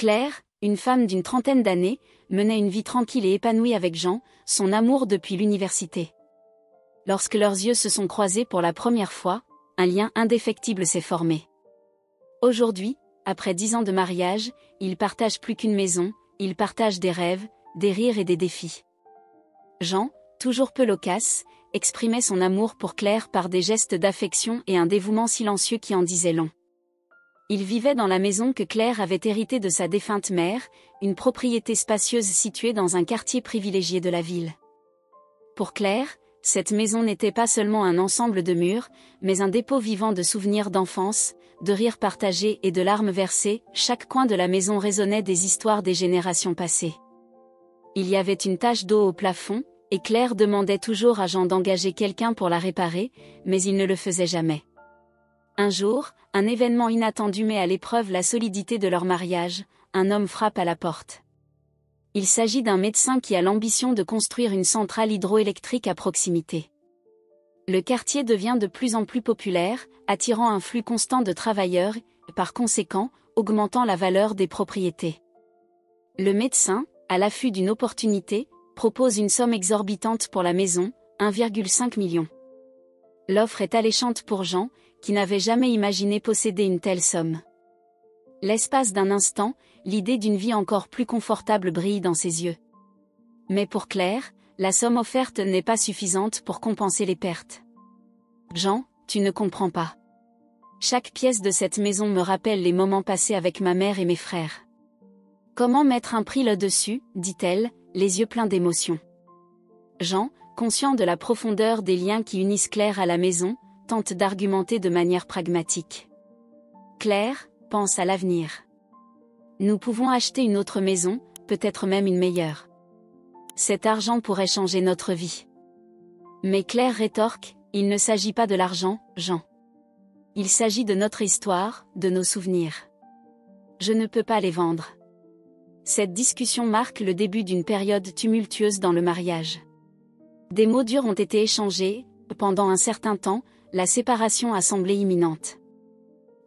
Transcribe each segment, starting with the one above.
Claire, une femme d'une trentaine d'années, menait une vie tranquille et épanouie avec Jean, son amour depuis l'université. Lorsque leurs yeux se sont croisés pour la première fois, un lien indéfectible s'est formé. Aujourd'hui, après 10 ans de mariage, ils partagent plus qu'une maison, ils partagent des rêves, des rires et des défis. Jean, toujours peu loquace, exprimait son amour pour Claire par des gestes d'affection et un dévouement silencieux qui en disaient long. Il vivait dans la maison que Claire avait héritée de sa défunte mère, une propriété spacieuse située dans un quartier privilégié de la ville. Pour Claire, cette maison n'était pas seulement un ensemble de murs, mais un dépôt vivant de souvenirs d'enfance, de rires partagés et de larmes versées. Chaque coin de la maison résonnait des histoires des générations passées. Il y avait une tache d'eau au plafond, et Claire demandait toujours à Jean d'engager quelqu'un pour la réparer, mais il ne le faisait jamais. Un jour, un événement inattendu met à l'épreuve la solidité de leur mariage, un homme frappe à la porte. Il s'agit d'un médecin qui a l'ambition de construire une centrale hydroélectrique à proximité. Le quartier devient de plus en plus populaire, attirant un flux constant de travailleurs, et par conséquent, augmentant la valeur des propriétés. Le médecin, à l'affût d'une opportunité, propose une somme exorbitante pour la maison, 1,5 million. L'offre est alléchante pour Jean, qui n'avait jamais imaginé posséder une telle somme. L'espace d'un instant, l'idée d'une vie encore plus confortable brille dans ses yeux. Mais pour Claire, la somme offerte n'est pas suffisante pour compenser les pertes. Jean, tu ne comprends pas. Chaque pièce de cette maison me rappelle les moments passés avec ma mère et mes frères. Comment mettre un prix là-dessus, dit-elle, les yeux pleins d'émotion. Jean, conscient de la profondeur des liens qui unissent Claire à la maison, tente d'argumenter de manière pragmatique. Claire, pense à l'avenir. Nous pouvons acheter une autre maison, peut-être même une meilleure. Cet argent pourrait changer notre vie. Mais Claire rétorque, il ne s'agit pas de l'argent, Jean. Il s'agit de notre histoire, de nos souvenirs. Je ne peux pas les vendre. Cette discussion marque le début d'une période tumultueuse dans le mariage. Des mots durs ont été échangés, pendant un certain temps, la séparation a semblé imminente.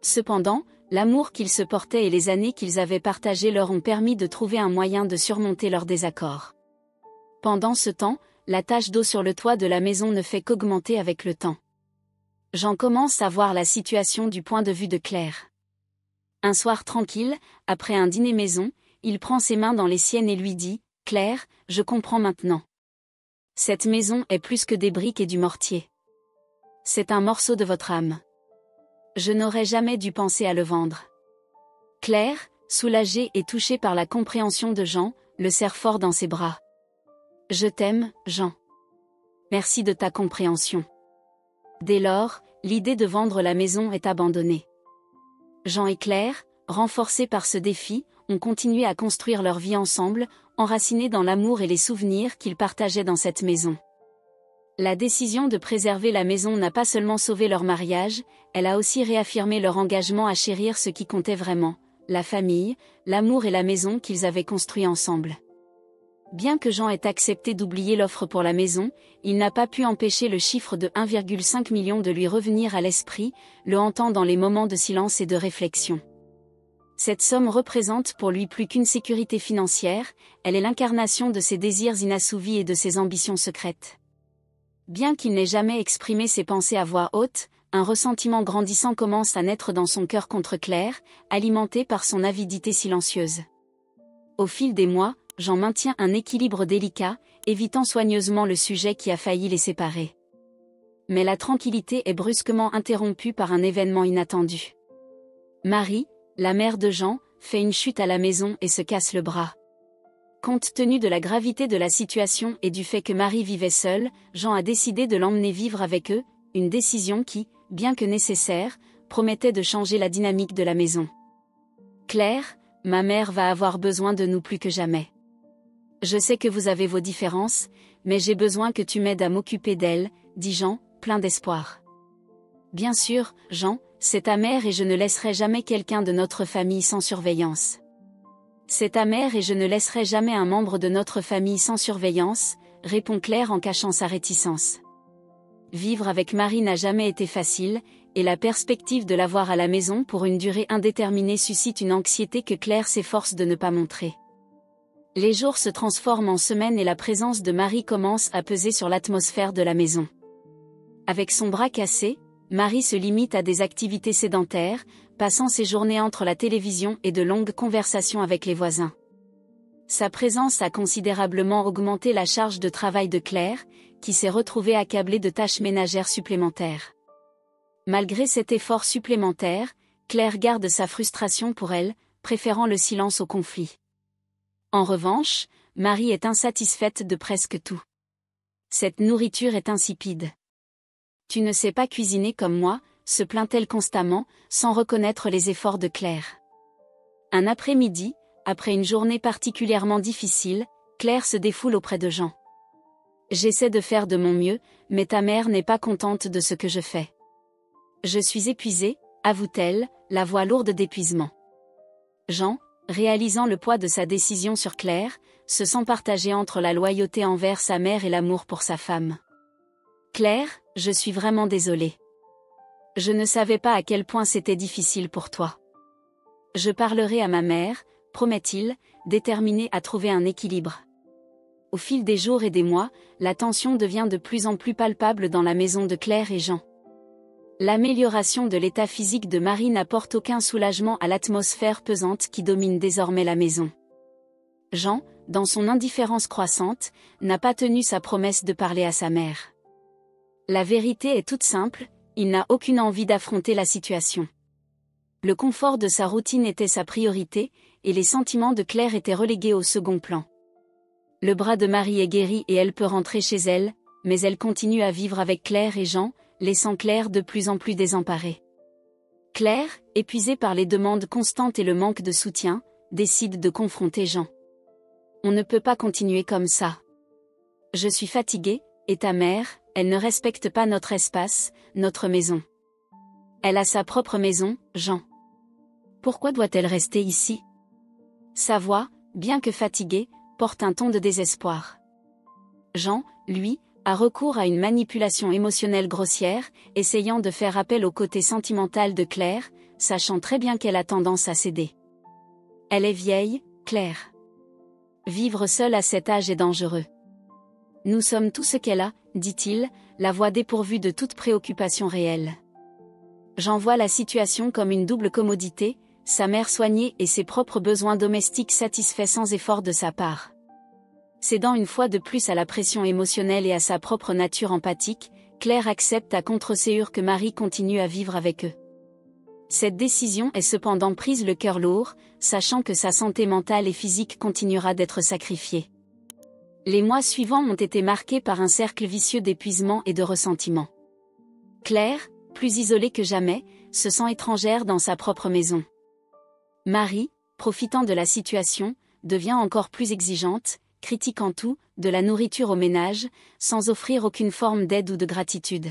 Cependant, l'amour qu'ils se portaient et les années qu'ils avaient partagées leur ont permis de trouver un moyen de surmonter leurs désaccords. Pendant ce temps, la tache d'eau sur le toit de la maison ne fait qu'augmenter avec le temps. Jean commence à voir la situation du point de vue de Claire. Un soir tranquille, après un dîner maison, il prend ses mains dans les siennes et lui dit « Claire, je comprends maintenant. Cette maison est plus que des briques et du mortier. C'est un morceau de votre âme. Je n'aurais jamais dû penser à le vendre. » Claire, soulagée et touchée par la compréhension de Jean, le serre fort dans ses bras. « Je t'aime, Jean. Merci de ta compréhension. » Dès lors, l'idée de vendre la maison est abandonnée. Jean et Claire, renforcés par ce défi, ont continué à construire leur vie ensemble, enracinés dans l'amour et les souvenirs qu'ils partageaient dans cette maison. La décision de préserver la maison n'a pas seulement sauvé leur mariage, elle a aussi réaffirmé leur engagement à chérir ce qui comptait vraiment, la famille, l'amour et la maison qu'ils avaient construit ensemble. Bien que Jean ait accepté d'oublier l'offre pour la maison, il n'a pas pu empêcher le chiffre de 1,5 million de lui revenir à l'esprit, le hantant dans les moments de silence et de réflexion. Cette somme représente pour lui plus qu'une sécurité financière, elle est l'incarnation de ses désirs inassouvis et de ses ambitions secrètes. Bien qu'il n'ait jamais exprimé ses pensées à voix haute, un ressentiment grandissant commence à naître dans son cœur contre Claire, alimenté par son avidité silencieuse. Au fil des mois, Jean maintient un équilibre délicat, évitant soigneusement le sujet qui a failli les séparer. Mais la tranquillité est brusquement interrompue par un événement inattendu. Marie, la mère de Jean, fait une chute à la maison et se casse le bras. Compte tenu de la gravité de la situation et du fait que Marie vivait seule, Jean a décidé de l'emmener vivre avec eux, une décision qui, bien que nécessaire, promettait de changer la dynamique de la maison. « Claire, ma mère va avoir besoin de nous plus que jamais. Je sais que vous avez vos différences, mais j'ai besoin que tu m'aides à m'occuper d'elle, » dit Jean, plein d'espoir. « Bien sûr, Jean, c'est ta mère et je ne laisserai jamais quelqu'un de notre famille sans surveillance. » « C'est ta mère et je ne laisserai jamais un membre de notre famille sans surveillance, » répond Claire en cachant sa réticence. Vivre avec Marie n'a jamais été facile, et la perspective de la voir à la maison pour une durée indéterminée suscite une anxiété que Claire s'efforce de ne pas montrer. Les jours se transforment en semaines et la présence de Marie commence à peser sur l'atmosphère de la maison. Avec son bras cassé, Marie se limite à des activités sédentaires, passant ses journées entre la télévision et de longues conversations avec les voisins. Sa présence a considérablement augmenté la charge de travail de Claire, qui s'est retrouvée accablée de tâches ménagères supplémentaires. Malgré cet effort supplémentaire, Claire garde sa frustration pour elle, préférant le silence au conflit. En revanche, Marie est insatisfaite de presque tout. Cette nourriture est insipide. Tu ne sais pas cuisiner comme moi, se plaint-elle constamment, sans reconnaître les efforts de Claire. Un après-midi, après une journée particulièrement difficile, Claire se défoule auprès de Jean. J'essaie de faire de mon mieux, mais ta mère n'est pas contente de ce que je fais. Je suis épuisée, avoue-t-elle, la voix lourde d'épuisement. Jean, réalisant le poids de sa décision sur Claire, se sent partagé entre la loyauté envers sa mère et l'amour pour sa femme. Claire, je suis vraiment désolée. Je ne savais pas à quel point c'était difficile pour toi. Je parlerai à ma mère, promet-il, déterminé à trouver un équilibre. Au fil des jours et des mois, la tension devient de plus en plus palpable dans la maison de Claire et Jean. L'amélioration de l'état physique de Marie n'apporte aucun soulagement à l'atmosphère pesante qui domine désormais la maison. Jean, dans son indifférence croissante, n'a pas tenu sa promesse de parler à sa mère. La vérité est toute simple, il n'a aucune envie d'affronter la situation. Le confort de sa routine était sa priorité, et les sentiments de Claire étaient relégués au second plan. Le bras de Marie est guéri et elle peut rentrer chez elle, mais elle continue à vivre avec Claire et Jean, laissant Claire de plus en plus désemparée. Claire, épuisée par les demandes constantes et le manque de soutien, décide de confronter Jean. On ne peut pas continuer comme ça. Je suis fatiguée, et ta mère, elle ne respecte pas notre espace, notre maison. Elle a sa propre maison, Jean. Pourquoi doit-elle rester ici? Sa voix, bien que fatiguée, porte un ton de désespoir. Jean, lui, a recours à une manipulation émotionnelle grossière, essayant de faire appel au côté sentimental de Claire, sachant très bien qu'elle a tendance à céder. Elle est vieille, Claire. Vivre seule à cet âge est dangereux. Nous sommes tout ce qu'elle a, dit-il, la voix dépourvue de toute préoccupation réelle. Jean voit la situation comme une double commodité, sa mère soignée et ses propres besoins domestiques satisfaits sans effort de sa part. Cédant une fois de plus à la pression émotionnelle et à sa propre nature empathique, Claire accepte à contre-ségur que Marie continue à vivre avec eux. Cette décision est cependant prise le cœur lourd, sachant que sa santé mentale et physique continuera d'être sacrifiée. Les mois suivants ont été marqués par un cercle vicieux d'épuisement et de ressentiment. Claire, plus isolée que jamais, se sent étrangère dans sa propre maison. Marie, profitant de la situation, devient encore plus exigeante, critiquant tout, de la nourriture au ménage, sans offrir aucune forme d'aide ou de gratitude.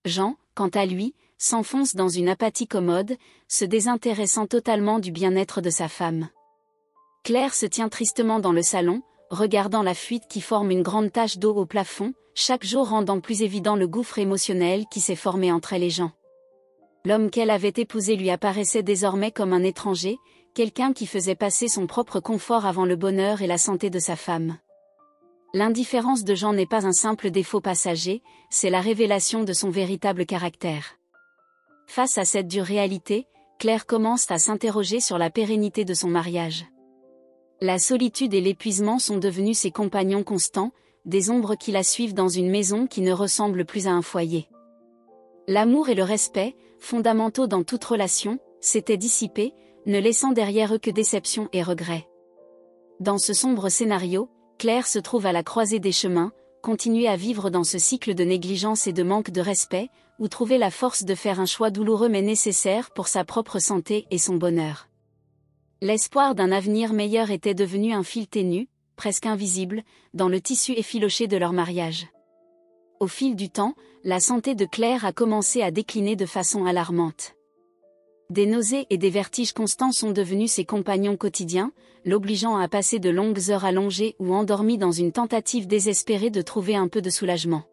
Jean, quant à lui, s'enfonce dans une apathie commode, se désintéressant totalement du bien-être de sa femme. Claire se tient tristement dans le salon, regardant la fuite qui forme une grande tache d'eau au plafond, chaque jour rendant plus évident le gouffre émotionnel qui s'est formé entre elle et Jean. L'homme qu'elle avait épousé lui apparaissait désormais comme un étranger, quelqu'un qui faisait passer son propre confort avant le bonheur et la santé de sa femme. L'indifférence de Jean n'est pas un simple défaut passager, c'est la révélation de son véritable caractère. Face à cette dure réalité, Claire commence à s'interroger sur la pérennité de son mariage. La solitude et l'épuisement sont devenus ses compagnons constants, des ombres qui la suivent dans une maison qui ne ressemble plus à un foyer. L'amour et le respect, fondamentaux dans toute relation, s'étaient dissipés, ne laissant derrière eux que déception et regret. Dans ce sombre scénario, Claire se trouve à la croisée des chemins, continuer à vivre dans ce cycle de négligence et de manque de respect, ou trouver la force de faire un choix douloureux mais nécessaire pour sa propre santé et son bonheur. L'espoir d'un avenir meilleur était devenu un fil ténu, presque invisible, dans le tissu effiloché de leur mariage. Au fil du temps, la santé de Claire a commencé à décliner de façon alarmante. Des nausées et des vertiges constants sont devenus ses compagnons quotidiens, l'obligeant à passer de longues heures allongées ou endormies dans une tentative désespérée de trouver un peu de soulagement.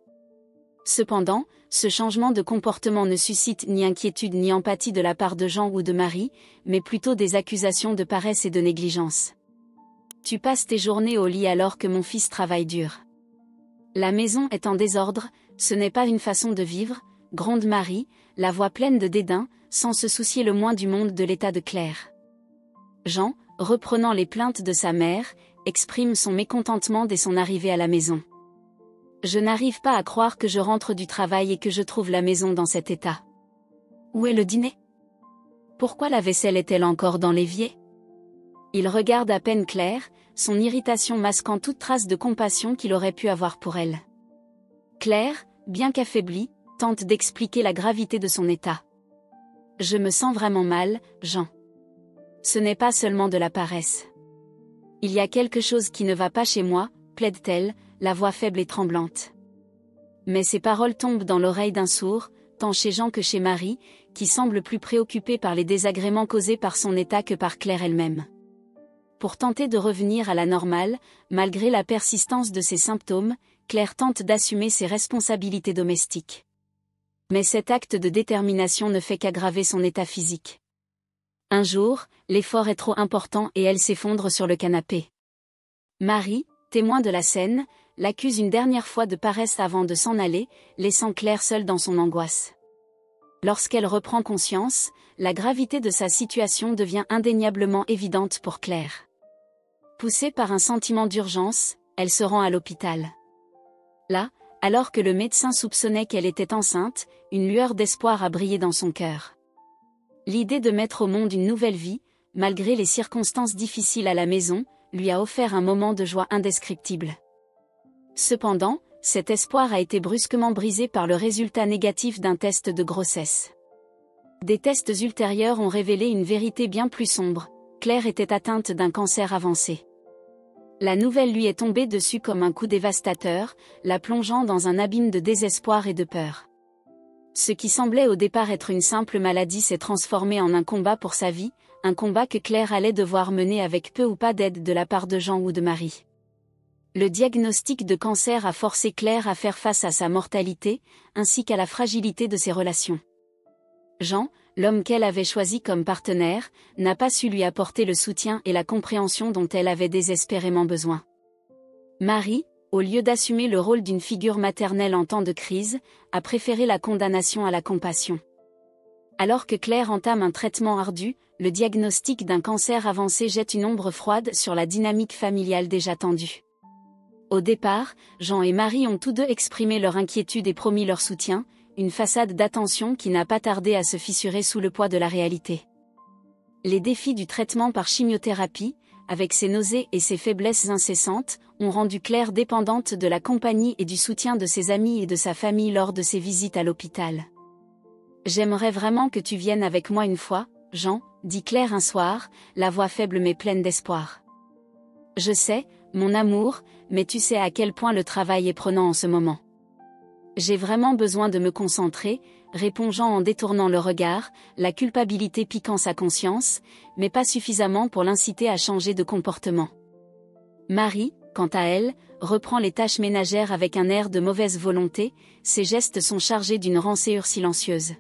Cependant, ce changement de comportement ne suscite ni inquiétude ni empathie de la part de Jean ou de Marie, mais plutôt des accusations de paresse et de négligence. Tu passes tes journées au lit alors que mon fils travaille dur. La maison est en désordre, ce n'est pas une façon de vivre, gronde Marie, la voix pleine de dédain, sans se soucier le moins du monde de l'état de Claire. Jean, reprenant les plaintes de sa mère, exprime son mécontentement dès son arrivée à la maison. Je n'arrive pas à croire que je rentre du travail et que je trouve la maison dans cet état. Où est le dîner? Pourquoi la vaisselle est-elle encore dans l'évier? Il regarde à peine Claire, son irritation masquant toute trace de compassion qu'il aurait pu avoir pour elle. Claire, bien qu'affaiblie, tente d'expliquer la gravité de son état. Je me sens vraiment mal, Jean. Ce n'est pas seulement de la paresse. Il y a quelque chose qui ne va pas chez moi, plaide-t-elle, la voix faible et tremblante. Mais ces paroles tombent dans l'oreille d'un sourd, tant chez Jean que chez Marie, qui semble plus préoccupée par les désagréments causés par son état que par Claire elle-même. Pour tenter de revenir à la normale, malgré la persistance de ses symptômes, Claire tente d'assumer ses responsabilités domestiques. Mais cet acte de détermination ne fait qu'aggraver son état physique. Un jour, l'effort est trop important et elle s'effondre sur le canapé. Marie, témoin de la scène, l'accuse une dernière fois de paresse avant de s'en aller, laissant Claire seule dans son angoisse. Lorsqu'elle reprend conscience, la gravité de sa situation devient indéniablement évidente pour Claire. Poussée par un sentiment d'urgence, elle se rend à l'hôpital. Là, alors que le médecin soupçonnait qu'elle était enceinte, une lueur d'espoir a brillé dans son cœur. L'idée de mettre au monde une nouvelle vie, malgré les circonstances difficiles à la maison, lui a offert un moment de joie indescriptible. Cependant, cet espoir a été brusquement brisé par le résultat négatif d'un test de grossesse. Des tests ultérieurs ont révélé une vérité bien plus sombre. Claire était atteinte d'un cancer avancé. La nouvelle lui est tombée dessus comme un coup dévastateur, la plongeant dans un abîme de désespoir et de peur. Ce qui semblait au départ être une simple maladie s'est transformé en un combat pour sa vie, un combat que Claire allait devoir mener avec peu ou pas d'aide de la part de Jean ou de Marie. Le diagnostic de cancer a forcé Claire à faire face à sa mortalité, ainsi qu'à la fragilité de ses relations. Jean, l'homme qu'elle avait choisi comme partenaire, n'a pas su lui apporter le soutien et la compréhension dont elle avait désespérément besoin. Marie, au lieu d'assumer le rôle d'une figure maternelle en temps de crise, a préféré la condamnation à la compassion. Alors que Claire entame un traitement ardu, le diagnostic d'un cancer avancé jette une ombre froide sur la dynamique familiale déjà tendue. Au départ, Jean et Marie ont tous deux exprimé leur inquiétude et promis leur soutien, une façade d'attention qui n'a pas tardé à se fissurer sous le poids de la réalité. Les défis du traitement par chimiothérapie, avec ses nausées et ses faiblesses incessantes, ont rendu Claire dépendante de la compagnie et du soutien de ses amis et de sa famille lors de ses visites à l'hôpital. « J'aimerais vraiment que tu viennes avec moi une fois, Jean, » dit Claire un soir, la voix faible mais pleine d'espoir. « Je sais, mon amour, mais tu sais à quel point le travail est prenant en ce moment. » « J'ai vraiment besoin de me concentrer, » répond Jean en détournant le regard, la culpabilité piquant sa conscience, mais pas suffisamment pour l'inciter à changer de comportement. Marie, quant à elle, reprend les tâches ménagères avec un air de mauvaise volonté, ses gestes sont chargés d'une rancœur silencieuse.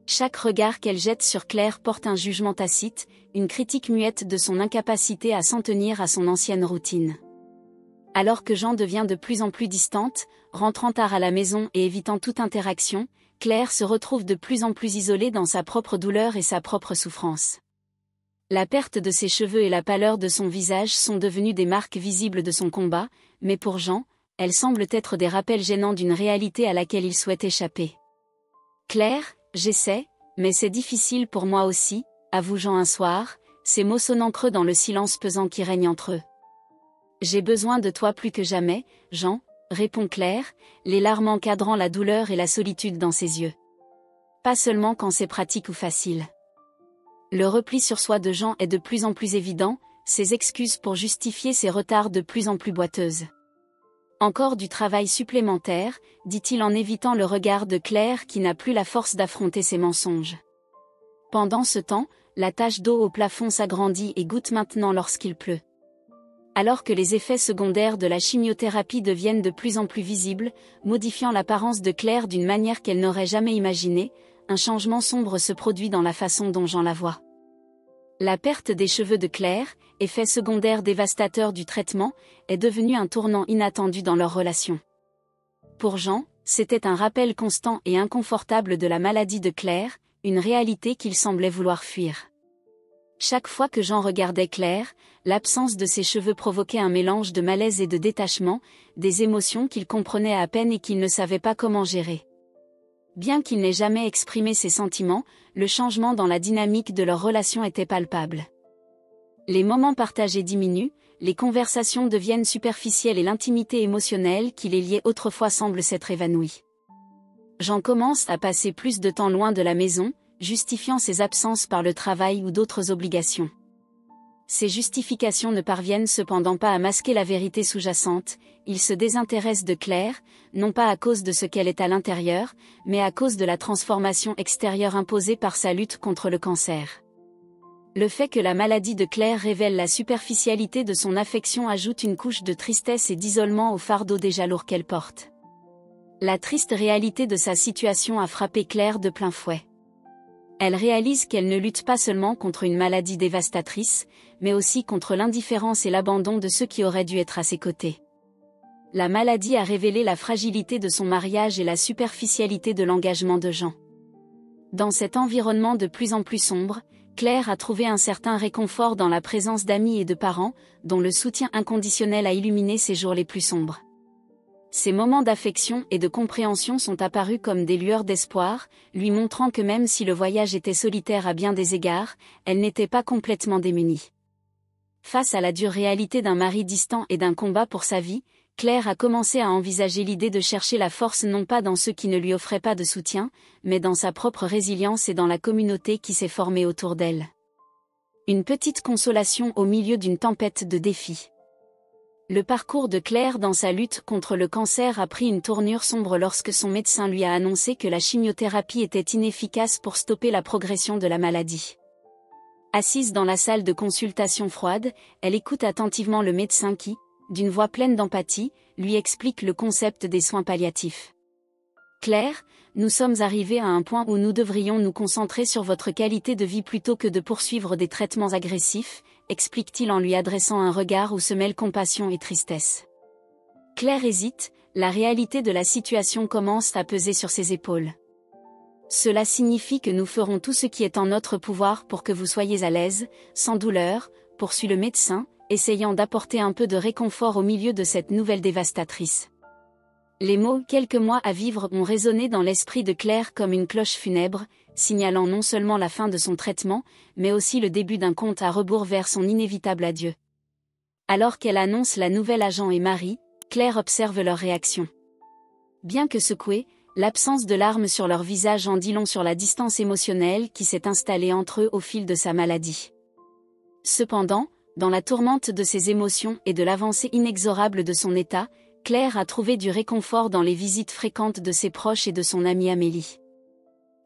Chaque regard qu'elle jette sur Claire porte un jugement tacite, une critique muette de son incapacité à s'en tenir à son ancienne routine. Alors que Jean devient de plus en plus distante, rentrant tard à la maison et évitant toute interaction, Claire se retrouve de plus en plus isolée dans sa propre douleur et sa propre souffrance. La perte de ses cheveux et la pâleur de son visage sont devenues des marques visibles de son combat, mais pour Jean, elles semblent être des rappels gênants d'une réalité à laquelle il souhaite échapper. « Claire, j'essaie, mais c'est difficile pour moi aussi, » avoue Jean un soir, ses mots sonnant creux dans le silence pesant qui règne entre eux. « J'ai besoin de toi plus que jamais, Jean, » répond Claire, les larmes encadrant la douleur et la solitude dans ses yeux. Pas seulement quand c'est pratique ou facile. Le repli sur soi de Jean est de plus en plus évident, ses excuses pour justifier ses retards de plus en plus boiteuses. Encore du travail supplémentaire, dit-il en évitant le regard de Claire qui n'a plus la force d'affronter ses mensonges. Pendant ce temps, la tache d'eau au plafond s'agrandit et goutte maintenant lorsqu'il pleut. alors que les effets secondaires de la chimiothérapie deviennent de plus en plus visibles, modifiant l'apparence de Claire d'une manière qu'elle n'aurait jamais imaginée, un changement sombre se produit dans la façon dont Jean la voit. La perte des cheveux de Claire, effet secondaire dévastateur du traitement, est devenue un tournant inattendu dans leur relation. Pour Jean, c'était un rappel constant et inconfortable de la maladie de Claire, une réalité qu'il semblait vouloir fuir. Chaque fois que Jean regardait Claire, l'absence de ses cheveux provoquait un mélange de malaise et de détachement, des émotions qu'il comprenait à peine et qu'il ne savait pas comment gérer. Bien qu'il n'ait jamais exprimé ses sentiments, le changement dans la dynamique de leur relation était palpable. Les moments partagés diminuent, les conversations deviennent superficielles et l'intimité émotionnelle qui les liait autrefois semble s'être évanouie. Jean commence à passer plus de temps loin de la maison, justifiant ses absences par le travail ou d'autres obligations. Ces justifications ne parviennent cependant pas à masquer la vérité sous-jacente, il se désintéresse de Claire, non pas à cause de ce qu'elle est à l'intérieur, mais à cause de la transformation extérieure imposée par sa lutte contre le cancer. Le fait que la maladie de Claire révèle la superficialité de son affection ajoute une couche de tristesse et d'isolement au fardeau déjà lourd qu'elle porte. La triste réalité de sa situation a frappé Claire de plein fouet. Elle réalise qu'elle ne lutte pas seulement contre une maladie dévastatrice, mais aussi contre l'indifférence et l'abandon de ceux qui auraient dû être à ses côtés. La maladie a révélé la fragilité de son mariage et la superficialité de l'engagement de Jean. Dans cet environnement de plus en plus sombre, Claire a trouvé un certain réconfort dans la présence d'amis et de parents, dont le soutien inconditionnel a illuminé ses jours les plus sombres. Ces moments d'affection et de compréhension sont apparus comme des lueurs d'espoir, lui montrant que même si le voyage était solitaire à bien des égards, elle n'était pas complètement démunie. Face à la dure réalité d'un mari distant et d'un combat pour sa vie, Claire a commencé à envisager l'idée de chercher la force non pas dans ceux qui ne lui offraient pas de soutien, mais dans sa propre résilience et dans la communauté qui s'est formée autour d'elle. Une petite consolation au milieu d'une tempête de défis. Le parcours de Claire dans sa lutte contre le cancer a pris une tournure sombre lorsque son médecin lui a annoncé que la chimiothérapie était inefficace pour stopper la progression de la maladie. Assise dans la salle de consultation froide, elle écoute attentivement le médecin qui, d'une voix pleine d'empathie, lui explique le concept des soins palliatifs. « Claire, nous sommes arrivés à un point où nous devrions nous concentrer sur votre qualité de vie plutôt que de poursuivre des traitements agressifs », explique-t-il en lui adressant un regard où se mêlent compassion et tristesse. Claire hésite, la réalité de la situation commence à peser sur ses épaules. « Cela signifie que nous ferons tout ce qui est en notre pouvoir pour que vous soyez à l'aise, sans douleur », poursuit le médecin, essayant d'apporter un peu de réconfort au milieu de cette nouvelle dévastatrice. Les mots « quelques mois à vivre » ont résonné dans l'esprit de Claire comme une cloche funèbre, signalant non seulement la fin de son traitement, mais aussi le début d'un compte à rebours vers son inévitable adieu. Alors qu'elle annonce la nouvelle à Jean et Marie, Claire observe leur réaction. Bien que secouée, l'absence de larmes sur leur visage en dit long sur la distance émotionnelle qui s'est installée entre eux au fil de sa maladie. Cependant, dans la tourmente de ses émotions et de l'avancée inexorable de son état, Claire a trouvé du réconfort dans les visites fréquentes de ses proches et de son amie Amélie.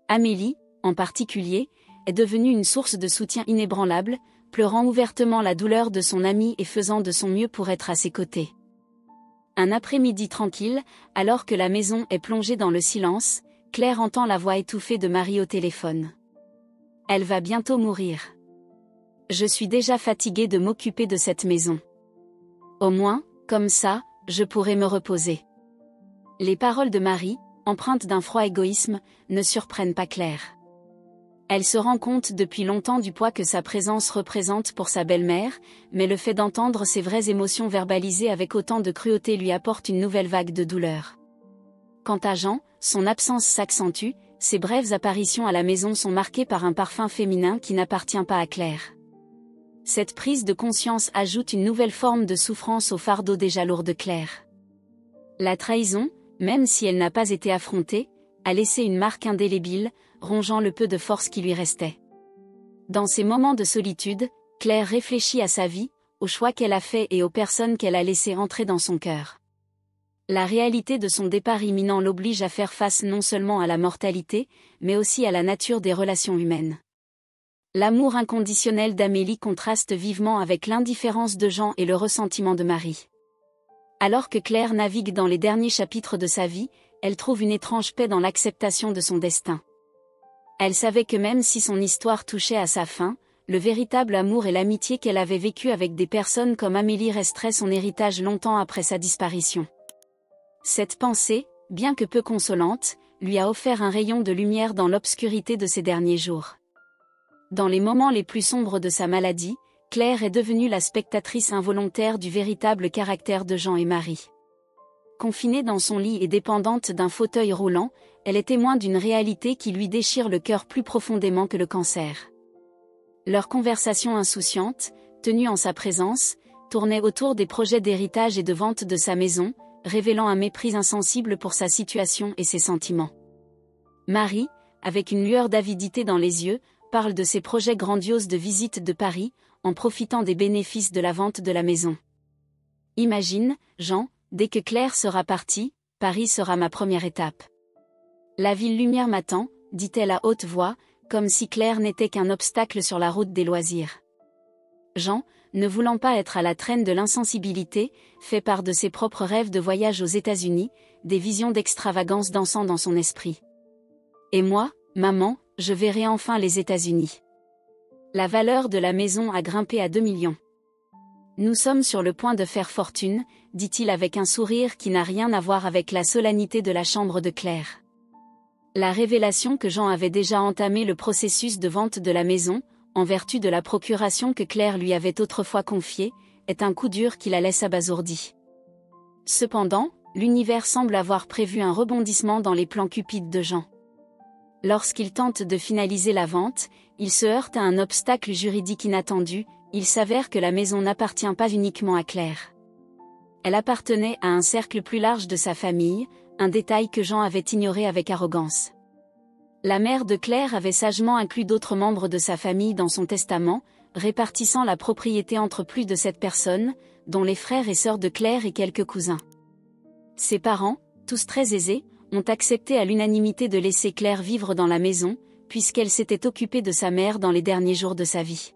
Amélie, en particulier, est devenue une source de soutien inébranlable, pleurant ouvertement la douleur de son amie et faisant de son mieux pour être à ses côtés. Un après-midi tranquille, alors que la maison est plongée dans le silence, Claire entend la voix étouffée de Marie au téléphone. Elle va bientôt mourir. Je suis déjà fatiguée de m'occuper de cette maison. Au moins, comme ça, je pourrai me reposer. Les paroles de Marie, empreintes d'un froid égoïsme, ne surprennent pas Claire. Elle se rend compte depuis longtemps du poids que sa présence représente pour sa belle-mère, mais le fait d'entendre ses vraies émotions verbalisées avec autant de cruauté lui apporte une nouvelle vague de douleur. Quant à Jean, son absence s'accentue, ses brèves apparitions à la maison sont marquées par un parfum féminin qui n'appartient pas à Claire. Cette prise de conscience ajoute une nouvelle forme de souffrance au fardeau déjà lourd de Claire. La trahison, même si elle n'a pas été affrontée, a laissé une marque indélébile, rongeant le peu de force qui lui restait. Dans ces moments de solitude, Claire réfléchit à sa vie, aux choix qu'elle a faits et aux personnes qu'elle a laissées entrer dans son cœur. La réalité de son départ imminent l'oblige à faire face non seulement à la mortalité, mais aussi à la nature des relations humaines. L'amour inconditionnel d'Amélie contraste vivement avec l'indifférence de Jean et le ressentiment de Marie. Alors que Claire navigue dans les derniers chapitres de sa vie, elle trouve une étrange paix dans l'acceptation de son destin. Elle savait que même si son histoire touchait à sa fin, le véritable amour et l'amitié qu'elle avait vécu avec des personnes comme Amélie resteraient son héritage longtemps après sa disparition. Cette pensée, bien que peu consolante, lui a offert un rayon de lumière dans l'obscurité de ses derniers jours. Dans les moments les plus sombres de sa maladie, Claire est devenue la spectatrice involontaire du véritable caractère de Jean et Marie. Confinée dans son lit et dépendante d'un fauteuil roulant, elle est témoin d'une réalité qui lui déchire le cœur plus profondément que le cancer. Leur conversation insouciante, tenue en sa présence, tournait autour des projets d'héritage et de vente de sa maison, révélant un mépris insensible pour sa situation et ses sentiments. Marie, avec une lueur d'avidité dans les yeux, parle de ses projets grandioses de visite de Paris, en profitant des bénéfices de la vente de la maison. Imagine, Jean, dès que Claire sera partie, Paris sera ma première étape. La ville lumière m'attend, dit-elle à haute voix, comme si Claire n'était qu'un obstacle sur la route des loisirs. Jean, ne voulant pas être à la traîne de l'insensibilité, fait part de ses propres rêves de voyage aux États-Unis, des visions d'extravagance dansant dans son esprit. Et moi, maman, je verrai enfin les États-Unis. La valeur de la maison a grimpé à 2 millions. Nous sommes sur le point de faire fortune, dit-il avec un sourire qui n'a rien à voir avec la solennité de la chambre de Claire. La révélation que Jean avait déjà entamé le processus de vente de la maison, en vertu de la procuration que Claire lui avait autrefois confiée, est un coup dur qui la laisse abasourdie. Cependant, l'univers semble avoir prévu un rebondissement dans les plans cupides de Jean. Lorsqu'il tente de finaliser la vente, il se heurte à un obstacle juridique inattendu, il s'avère que la maison n'appartient pas uniquement à Claire. Elle appartenait à un cercle plus large de sa famille, un détail que Jean avait ignoré avec arrogance. La mère de Claire avait sagement inclus d'autres membres de sa famille dans son testament, répartissant la propriété entre plus de 7 personnes, dont les frères et sœurs de Claire et quelques cousins. Ses parents, tous très aisés, ont accepté à l'unanimité de laisser Claire vivre dans la maison, puisqu'elle s'était occupée de sa mère dans les derniers jours de sa vie.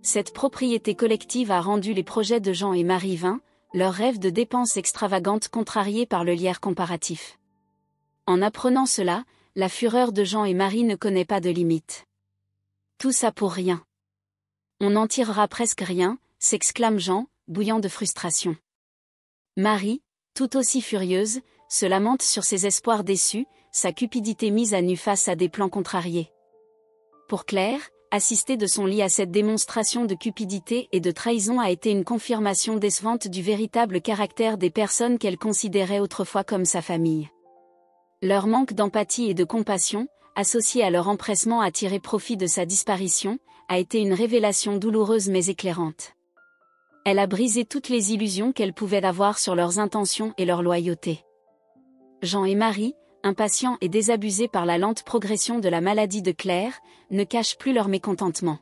Cette propriété collective a rendu les projets de Jean et Marie vains, leurs rêves de dépenses extravagantes contrariés par le lière comparatif. En apprenant cela, la fureur de Jean et Marie ne connaît pas de limite. Tout ça pour rien. On n'en tirera presque rien, s'exclame Jean, bouillant de frustration. Marie, tout aussi furieuse, se lamente sur ses espoirs déçus, sa cupidité mise à nu face à des plans contrariés. Pour Claire, assister de son lit à cette démonstration de cupidité et de trahison a été une confirmation décevante du véritable caractère des personnes qu'elle considérait autrefois comme sa famille. Leur manque d'empathie et de compassion, associé à leur empressement à tirer profit de sa disparition, a été une révélation douloureuse mais éclairante. Elle a brisé toutes les illusions qu'elle pouvait avoir sur leurs intentions et leur loyauté. Jean et Marie, impatients et désabusés par la lente progression de la maladie de Claire, ne cachent plus leur mécontentement.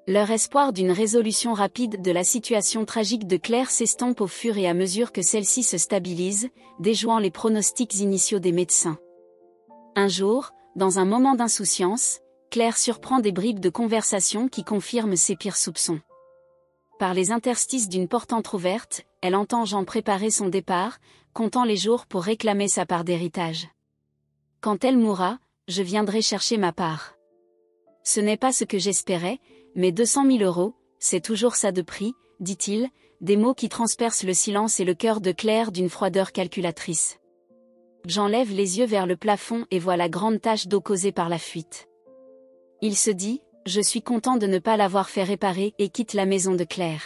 Leur espoir d'une résolution rapide de la situation tragique de Claire s'estompe au fur et à mesure que celle-ci se stabilise, déjouant les pronostics initiaux des médecins. Un jour, dans un moment d'insouciance, Claire surprend des bribes de conversation qui confirment ses pires soupçons. Par les interstices d'une porte entr'ouverte, elle entend Jean préparer son départ, comptant les jours pour réclamer sa part d'héritage. Quand elle mourra, je viendrai chercher ma part. Ce n'est pas ce que j'espérais, mais 200 000 €, c'est toujours ça de prix, dit-il, des mots qui transpercent le silence et le cœur de Claire d'une froideur calculatrice. J'enlève les yeux vers le plafond et vois la grande tache d'eau causée par la fuite. Il se dit, je suis content de ne pas l'avoir fait réparer et quitte la maison de Claire.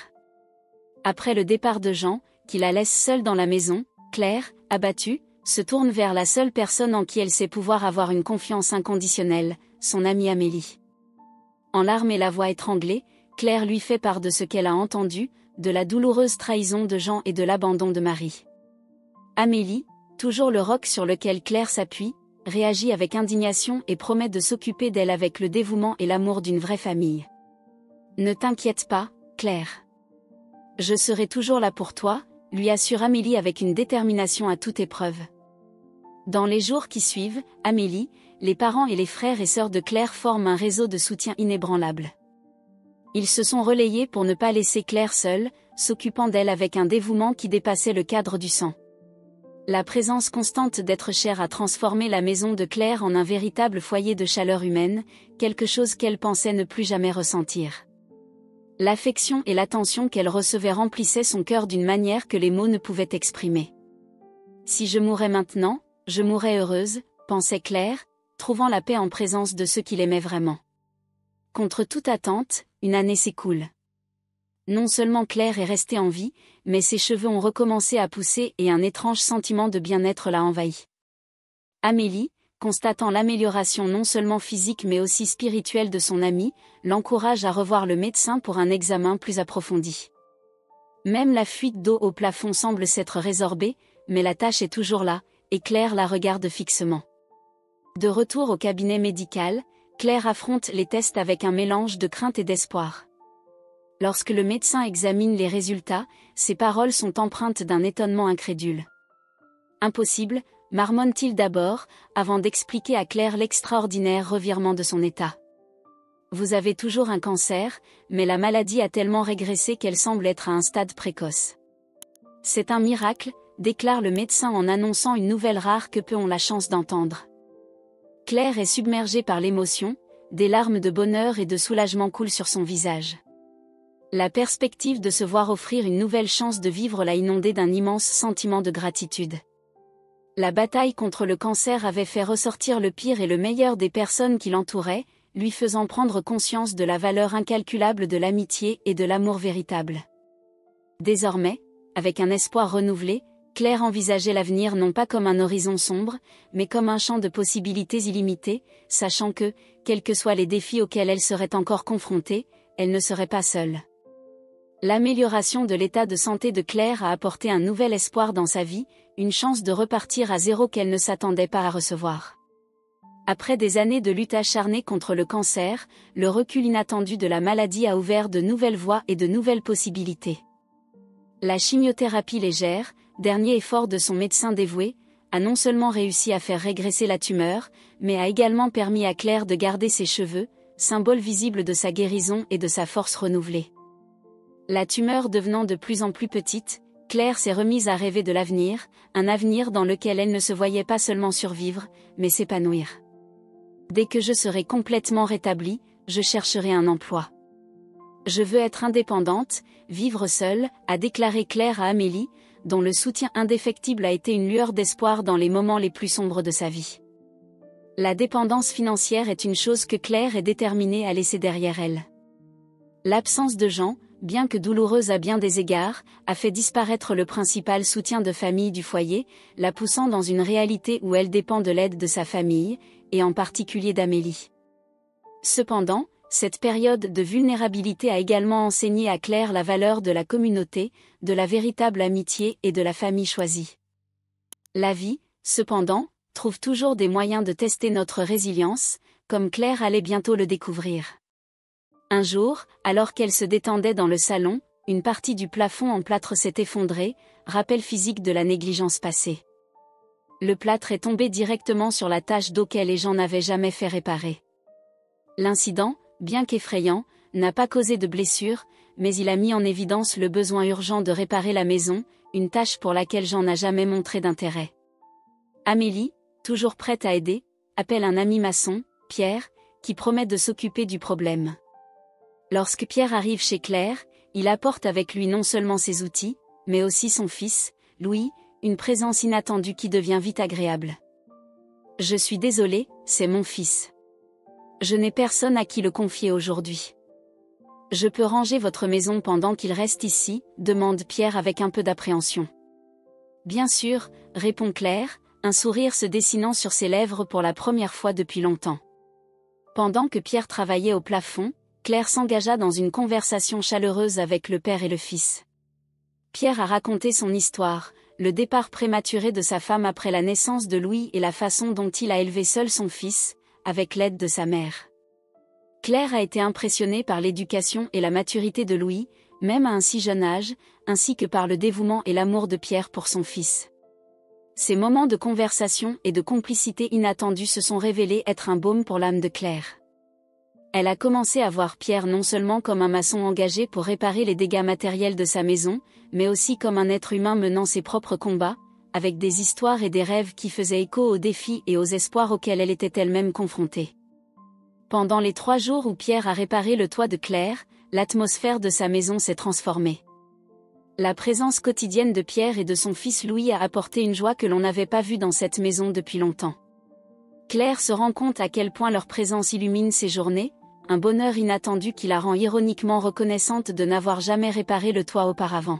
Après le départ de Jean, qui la laisse seule dans la maison, Claire, abattue, se tourne vers la seule personne en qui elle sait pouvoir avoir une confiance inconditionnelle, son amie Amélie. En larmes et la voix étranglée, Claire lui fait part de ce qu'elle a entendu, de la douloureuse trahison de Jean et de l'abandon de Marie. Amélie, toujours le roc sur lequel Claire s'appuie, réagit avec indignation et promet de s'occuper d'elle avec le dévouement et l'amour d'une vraie famille. Ne t'inquiète pas, Claire. Je serai toujours là pour toi, lui assure Amélie avec une détermination à toute épreuve. Dans les jours qui suivent, Amélie, les parents et les frères et sœurs de Claire forment un réseau de soutien inébranlable. Ils se sont relayés pour ne pas laisser Claire seule, s'occupant d'elle avec un dévouement qui dépassait le cadre du sang. La présence constante d'êtres chers a transformé la maison de Claire en un véritable foyer de chaleur humaine, quelque chose qu'elle pensait ne plus jamais ressentir. L'affection et l'attention qu'elle recevait remplissaient son cœur d'une manière que les mots ne pouvaient exprimer. Si je mourais maintenant, je mourrais heureuse, pensait Claire, trouvant la paix en présence de ceux qui l'aimaient vraiment. Contre toute attente, une année s'écoule. Non seulement Claire est restée en vie, mais ses cheveux ont recommencé à pousser et un étrange sentiment de bien-être l'a envahie. Amélie, constatant l'amélioration non seulement physique mais aussi spirituelle de son amie, l'encourage à revoir le médecin pour un examen plus approfondi. Même la fuite d'eau au plafond semble s'être résorbée, mais la tache est toujours là, et Claire la regarde fixement. De retour au cabinet médical, Claire affronte les tests avec un mélange de crainte et d'espoir. Lorsque le médecin examine les résultats, ses paroles sont empreintes d'un étonnement incrédule. Impossible, marmonne-t-il d'abord, avant d'expliquer à Claire l'extraordinaire revirement de son état. Vous avez toujours un cancer, mais la maladie a tellement régressé qu'elle semble être à un stade précoce. C'est un miracle, déclare le médecin en annonçant une nouvelle rare que peu ont la chance d'entendre. Claire est submergée par l'émotion, des larmes de bonheur et de soulagement coulent sur son visage. La perspective de se voir offrir une nouvelle chance de vivre l'a inondée d'un immense sentiment de gratitude. La bataille contre le cancer avait fait ressortir le pire et le meilleur des personnes qui l'entouraient, lui faisant prendre conscience de la valeur incalculable de l'amitié et de l'amour véritable. Désormais, avec un espoir renouvelé, Claire envisageait l'avenir non pas comme un horizon sombre, mais comme un champ de possibilités illimitées, sachant que, quels que soient les défis auxquels elle serait encore confrontée, elle ne serait pas seule. L'amélioration de l'état de santé de Claire a apporté un nouvel espoir dans sa vie, une chance de repartir à zéro qu'elle ne s'attendait pas à recevoir. Après des années de lutte acharnée contre le cancer, le recul inattendu de la maladie a ouvert de nouvelles voies et de nouvelles possibilités. La chimiothérapie légère, dernier effort de son médecin dévoué, a non seulement réussi à faire régresser la tumeur, mais a également permis à Claire de garder ses cheveux, symbole visible de sa guérison et de sa force renouvelée. La tumeur devenant de plus en plus petite, Claire s'est remise à rêver de l'avenir, un avenir dans lequel elle ne se voyait pas seulement survivre, mais s'épanouir. Dès que je serai complètement rétablie, je chercherai un emploi. Je veux être indépendante, vivre seule, a déclaré Claire à Amélie, dont le soutien indéfectible a été une lueur d'espoir dans les moments les plus sombres de sa vie. La dépendance financière est une chose que Claire est déterminée à laisser derrière elle. L'absence de Jean, bien que douloureuse à bien des égards, a fait disparaître le principal soutien de famille du foyer, la poussant dans une réalité où elle dépend de l'aide de sa famille, et en particulier d'Amélie. Cependant, cette période de vulnérabilité a également enseigné à Claire la valeur de la communauté, de la véritable amitié et de la famille choisie. La vie, cependant, trouve toujours des moyens de tester notre résilience, comme Claire allait bientôt le découvrir. Un jour, alors qu'elle se détendait dans le salon, une partie du plafond en plâtre s'est effondrée, rappel physique de la négligence passée. Le plâtre est tombé directement sur la tache d'eau qu'elle et Jean n'avaient jamais fait réparer. L'incident, bien qu'effrayant, n'a pas causé de blessure, mais il a mis en évidence le besoin urgent de réparer la maison, une tâche pour laquelle Jean n'a jamais montré d'intérêt. Amélie, toujours prête à aider, appelle un ami maçon, Pierre, qui promet de s'occuper du problème. Lorsque Pierre arrive chez Claire, il apporte avec lui non seulement ses outils, mais aussi son fils, Louis, une présence inattendue qui devient vite agréable. « Je suis désolé, c'est mon fils. Je n'ai personne à qui le confier aujourd'hui. Je peux ranger votre maison pendant qu'il reste ici ?» demande Pierre avec un peu d'appréhension. « Bien sûr », répond Claire, un sourire se dessinant sur ses lèvres pour la première fois depuis longtemps. Pendant que Pierre travaillait au plafond, Claire s'engagea dans une conversation chaleureuse avec le père et le fils. Pierre a raconté son histoire, le départ prématuré de sa femme après la naissance de Louis et la façon dont il a élevé seul son fils, avec l'aide de sa mère. Claire a été impressionnée par l'éducation et la maturité de Louis, même à un si jeune âge, ainsi que par le dévouement et l'amour de Pierre pour son fils. Ces moments de conversation et de complicité inattendus se sont révélés être un baume pour l'âme de Claire. Elle a commencé à voir Pierre non seulement comme un maçon engagé pour réparer les dégâts matériels de sa maison, mais aussi comme un être humain menant ses propres combats, avec des histoires et des rêves qui faisaient écho aux défis et aux espoirs auxquels elle était elle-même confrontée. Pendant les 3 jours où Pierre a réparé le toit de Claire, l'atmosphère de sa maison s'est transformée. La présence quotidienne de Pierre et de son fils Louis a apporté une joie que l'on n'avait pas vue dans cette maison depuis longtemps. Claire se rend compte à quel point leur présence illumine ses journées, un bonheur inattendu qui la rend ironiquement reconnaissante de n'avoir jamais réparé le toit auparavant.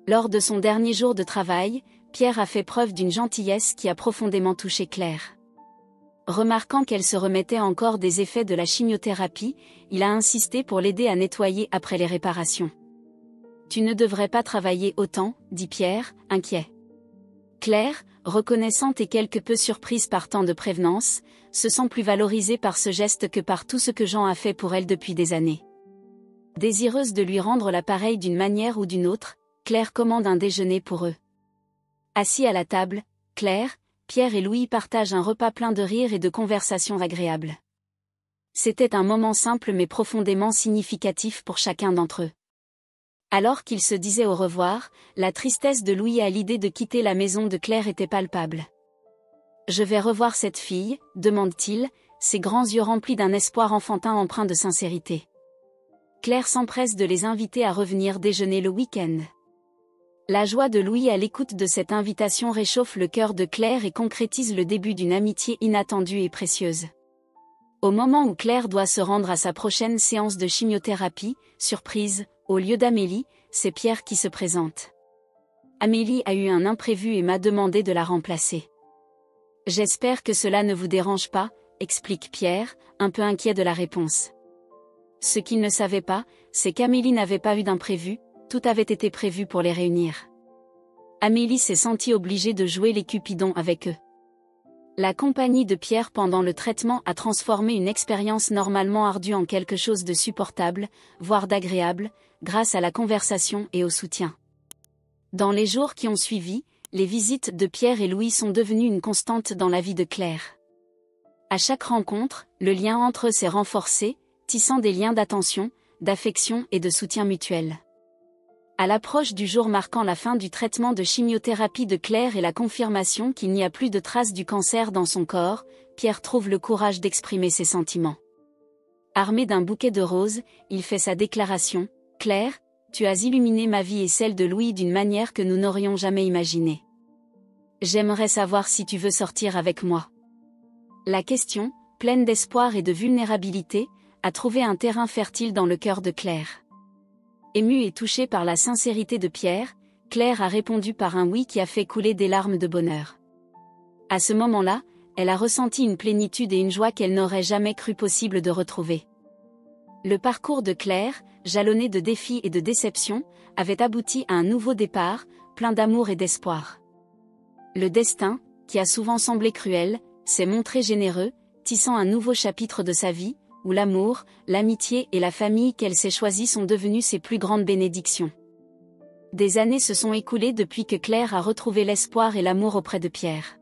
Lors de son dernier jour de travail, Pierre a fait preuve d'une gentillesse qui a profondément touché Claire. Remarquant qu'elle se remettait encore des effets de la chimiothérapie, il a insisté pour l'aider à nettoyer après les réparations. « Tu ne devrais pas travailler autant, » dit Pierre, inquiet. Claire, reconnaissante et quelque peu surprise par tant de prévenance, se sent plus valorisée par ce geste que par tout ce que Jean a fait pour elle depuis des années. Désireuse de lui rendre l'appareil d'une manière ou d'une autre, Claire commande un déjeuner pour eux. Assis à la table, Claire, Pierre et Louis partagent un repas plein de rires et de conversations agréables. C'était un moment simple mais profondément significatif pour chacun d'entre eux. Alors qu'ils se disaient au revoir, la tristesse de Louis à l'idée de quitter la maison de Claire était palpable. « Je vais revoir cette fille ?» demande-t-il, ses grands yeux remplis d'un espoir enfantin empreint de sincérité. Claire s'empresse de les inviter à revenir déjeuner le week-end. La joie de Louis à l'écoute de cette invitation réchauffe le cœur de Claire et concrétise le début d'une amitié inattendue et précieuse. Au moment où Claire doit se rendre à sa prochaine séance de chimiothérapie, surprise, au lieu d'Amélie, c'est Pierre qui se présente. Amélie a eu un imprévu et m'a demandé de la remplacer. « J'espère que cela ne vous dérange pas », explique Pierre, un peu inquiet de la réponse. Ce qu'il ne savait pas, c'est qu'Amélie n'avait pas eu d'imprévu, tout avait été prévu pour les réunir. Amélie s'est sentie obligée de jouer les Cupidons avec eux. La compagnie de Pierre pendant le traitement a transformé une expérience normalement ardue en quelque chose de supportable, voire d'agréable, grâce à la conversation et au soutien. Dans les jours qui ont suivi, les visites de Pierre et Louis sont devenues une constante dans la vie de Claire. À chaque rencontre, le lien entre eux s'est renforcé, tissant des liens d'attention, d'affection et de soutien mutuel. À l'approche du jour marquant la fin du traitement de chimiothérapie de Claire et la confirmation qu'il n'y a plus de traces du cancer dans son corps, Pierre trouve le courage d'exprimer ses sentiments. Armé d'un bouquet de roses, il fait sa déclaration : « Claire, tu as illuminé ma vie et celle de Louis d'une manière que nous n'aurions jamais imaginée. J'aimerais savoir si tu veux sortir avec moi. » La question, pleine d'espoir et de vulnérabilité, a trouvé un terrain fertile dans le cœur de Claire. Émue et touchée par la sincérité de Pierre, Claire a répondu par un oui qui a fait couler des larmes de bonheur. À ce moment-là, elle a ressenti une plénitude et une joie qu'elle n'aurait jamais cru possible de retrouver. Le parcours de Claire, jalonné de défis et de déceptions, avait abouti à un nouveau départ, plein d'amour et d'espoir. Le destin, qui a souvent semblé cruel, s'est montré généreux, tissant un nouveau chapitre de sa vie, où l'amour, l'amitié et la famille qu'elle s'est choisie sont devenues ses plus grandes bénédictions. Des années se sont écoulées depuis que Claire a retrouvé l'espoir et l'amour auprès de Pierre.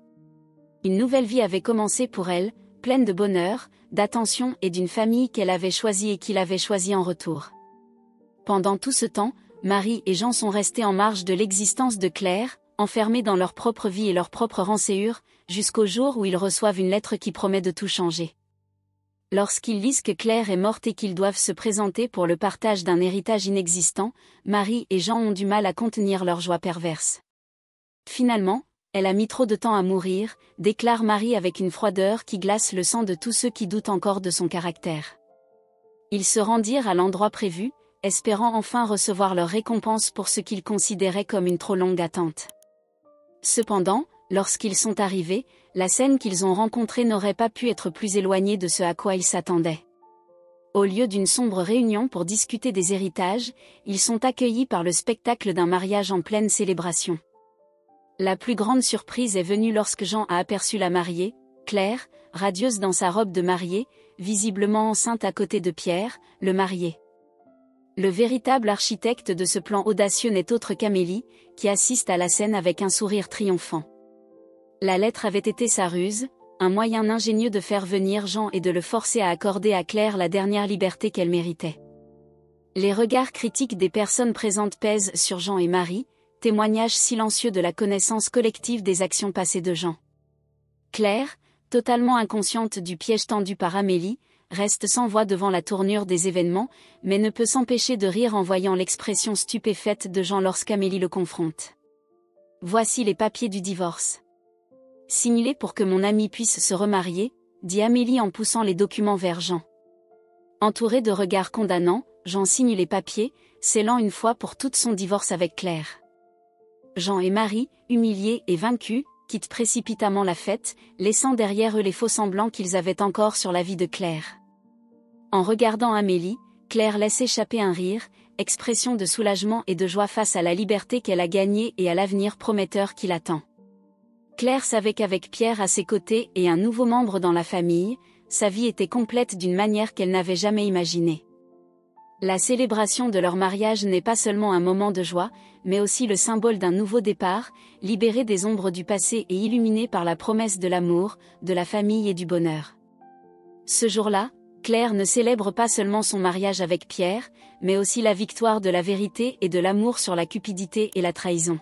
Une nouvelle vie avait commencé pour elle, pleine de bonheur, d'attention et d'une famille qu'elle avait choisie et qu'il avait choisie en retour. Pendant tout ce temps, Marie et Jean sont restés en marge de l'existence de Claire, enfermés dans leur propre vie et leur propre rançéure, jusqu'au jour où ils reçoivent une lettre qui promet de tout changer. Lorsqu'ils lisent que Claire est morte et qu'ils doivent se présenter pour le partage d'un héritage inexistant, Marie et Jean ont du mal à contenir leur joie perverse. Finalement, elle a mis trop de temps à mourir, déclare Marie avec une froideur qui glace le sang de tous ceux qui doutent encore de son caractère. Ils se rendirent à l'endroit prévu, espérant enfin recevoir leur récompense pour ce qu'ils considéraient comme une trop longue attente. Cependant, lorsqu'ils sont arrivés, la scène qu'ils ont rencontrée n'aurait pas pu être plus éloignée de ce à quoi ils s'attendaient. Au lieu d'une sombre réunion pour discuter des héritages, ils sont accueillis par le spectacle d'un mariage en pleine célébration. La plus grande surprise est venue lorsque Jean a aperçu la mariée, Claire, radieuse dans sa robe de mariée, visiblement enceinte à côté de Pierre, le marié. Le véritable architecte de ce plan audacieux n'est autre qu'Amélie, qui assiste à la scène avec un sourire triomphant. La lettre avait été sa ruse, un moyen ingénieux de faire venir Jean et de le forcer à accorder à Claire la dernière liberté qu'elle méritait. Les regards critiques des personnes présentes pèsent sur Jean et Marie, témoignage silencieux de la connaissance collective des actions passées de Jean. Claire, totalement inconsciente du piège tendu par Amélie, reste sans voix devant la tournure des événements, mais ne peut s'empêcher de rire en voyant l'expression stupéfaite de Jean lorsqu'Amélie le confronte. Voici les papiers du divorce. Signez-les pour que mon ami puisse se remarier, dit Amélie en poussant les documents vers Jean. Entouré de regards condamnants, Jean signe les papiers, scellant une fois pour toutes son divorce avec Claire. Jean et Marie, humiliés et vaincus, quittent précipitamment la fête, laissant derrière eux les faux-semblants qu'ils avaient encore sur la vie de Claire. En regardant Amélie, Claire laisse échapper un rire, expression de soulagement et de joie face à la liberté qu'elle a gagnée et à l'avenir prometteur qui l'attend. Claire savait qu'avec Pierre à ses côtés et un nouveau membre dans la famille, sa vie était complète d'une manière qu'elle n'avait jamais imaginée. La célébration de leur mariage n'est pas seulement un moment de joie, mais aussi le symbole d'un nouveau départ, libéré des ombres du passé et illuminé par la promesse de l'amour, de la famille et du bonheur. Ce jour-là, Claire ne célèbre pas seulement son mariage avec Pierre, mais aussi la victoire de la vérité et de l'amour sur la cupidité et la trahison.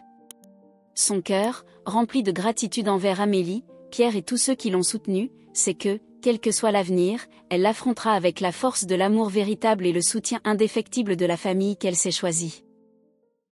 Son cœur, rempli de gratitude envers Amélie, Pierre et tous ceux qui l'ont soutenue, sait que, quel que soit l'avenir, elle l'affrontera avec la force de l'amour véritable et le soutien indéfectible de la famille qu'elle s'est choisie.